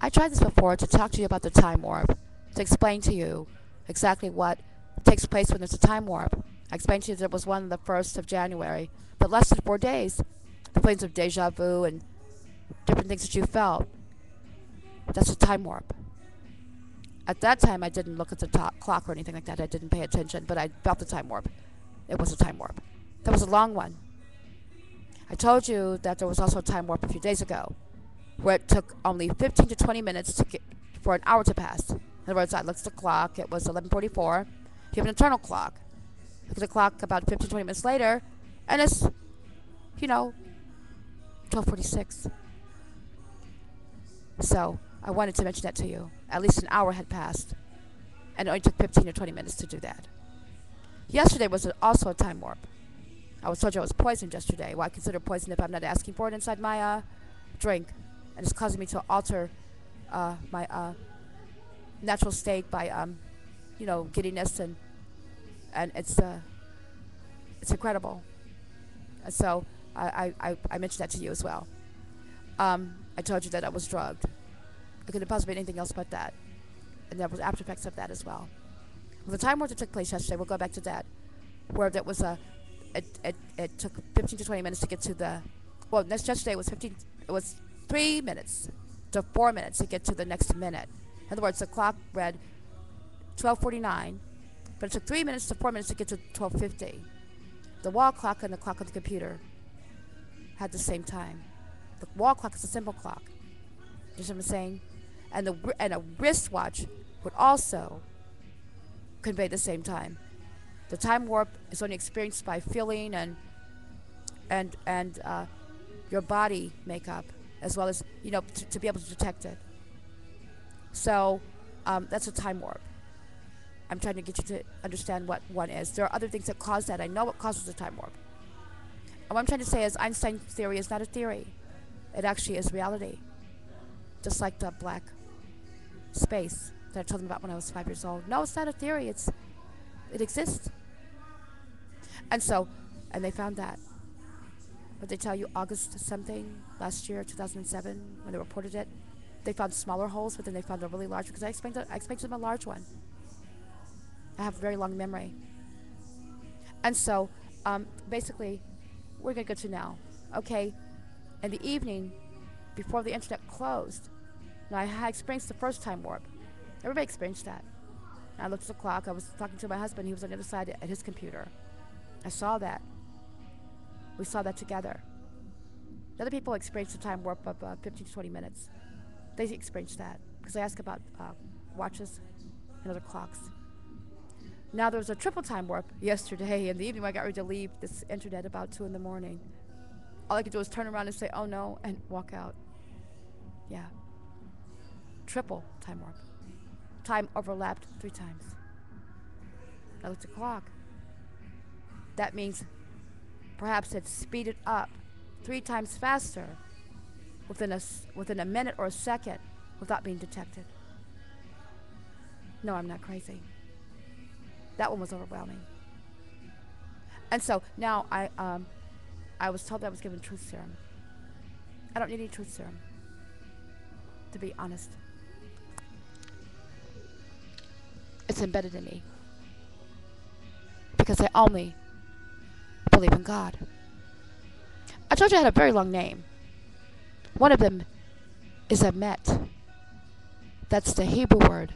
I tried this before to talk to you about the time warp, to explain to you exactly what takes place when there's a time warp. I explained to you that it was one on the 1st of January, but less than 4 days. The feelings of deja vu and different things that you felt. That's a time warp. At that time, I didn't look at the clock or anything like that. I didn't pay attention, but I felt the time warp. It was a time warp. That was a long one. I told you that there was also a time warp a few days ago, where it took only 15 to 20 minutes for an hour to pass. In other words, I looked at the clock. It was 11:44. You have an internal clock. Look at the clock about 15 to 20 minutes later, and it's, 12:46. So I wanted to mention that to you. At least an hour had passed, and it only took 15 or 20 minutes to do that. Yesterday was also a time warp. I was told I was poisoned yesterday. Well, I consider poison if I'm not asking for it inside my drink, and it's causing me to alter my natural state by giddiness, and it's incredible. And so I mentioned that to you as well. I told you that I was drugged. It couldn't possibly be anything else but that, and there was after effects of that as well. Well, the time warp that took place yesterday, we'll go back to that, where that was it took 15 to 20 minutes to get to the, well, next yesterday it was 3 minutes to 4 minutes to get to the next minute. In other words, the clock read 12:49, but it took 3 minutes to 4 minutes to get to 12:50. The wall clock and the clock on the computer had the same time. The wall clock is a simple clock. You see what I'm saying? And a wristwatch would also convey the same time. The time warp is only experienced by feeling and your body makeup, as well as to be able to detect it. So that's a time warp. I'm trying to get you to understand what one is. There are other things that cause that. I know what causes a time warp. And what I'm trying to say is Einstein's theory is not a theory. It actually is reality. Just like the black space that I told them about when I was 5 years old. No, it's not a theory. It exists. And they found that. But they tell you August something last year, 2007, when they reported it, they found smaller holes, but then they found a really large, because I explained to them a large one. I have a very long memory. And so, basically, we're going to go to now. Okay, in the evening, before the internet closed, now I had experienced the first time warp. Everybody experienced that. I looked at the clock. I was talking to my husband. He was on the other side at his computer. I saw that. We saw that together. The other people experienced a time warp of 15 to 20 minutes. They experienced that because I asked about watches and other clocks. Now there was a triple time warp yesterday in the evening when I got ready to leave this internet about 2 in the morning. All I could do was turn around and say, "Oh no," and walk out. Yeah. Triple time warp. Time overlapped 3 times. I looked at the clock. That means perhaps it speeded up 3 times faster within a minute or a second without being detected. No, I'm not crazy. That one was overwhelming. And so now I was told that I was given truth serum. I don't need any truth serum, to be honest. It's embedded in me because I only believe in God. I told you I had a very long name. One of them is Emet. That's the Hebrew word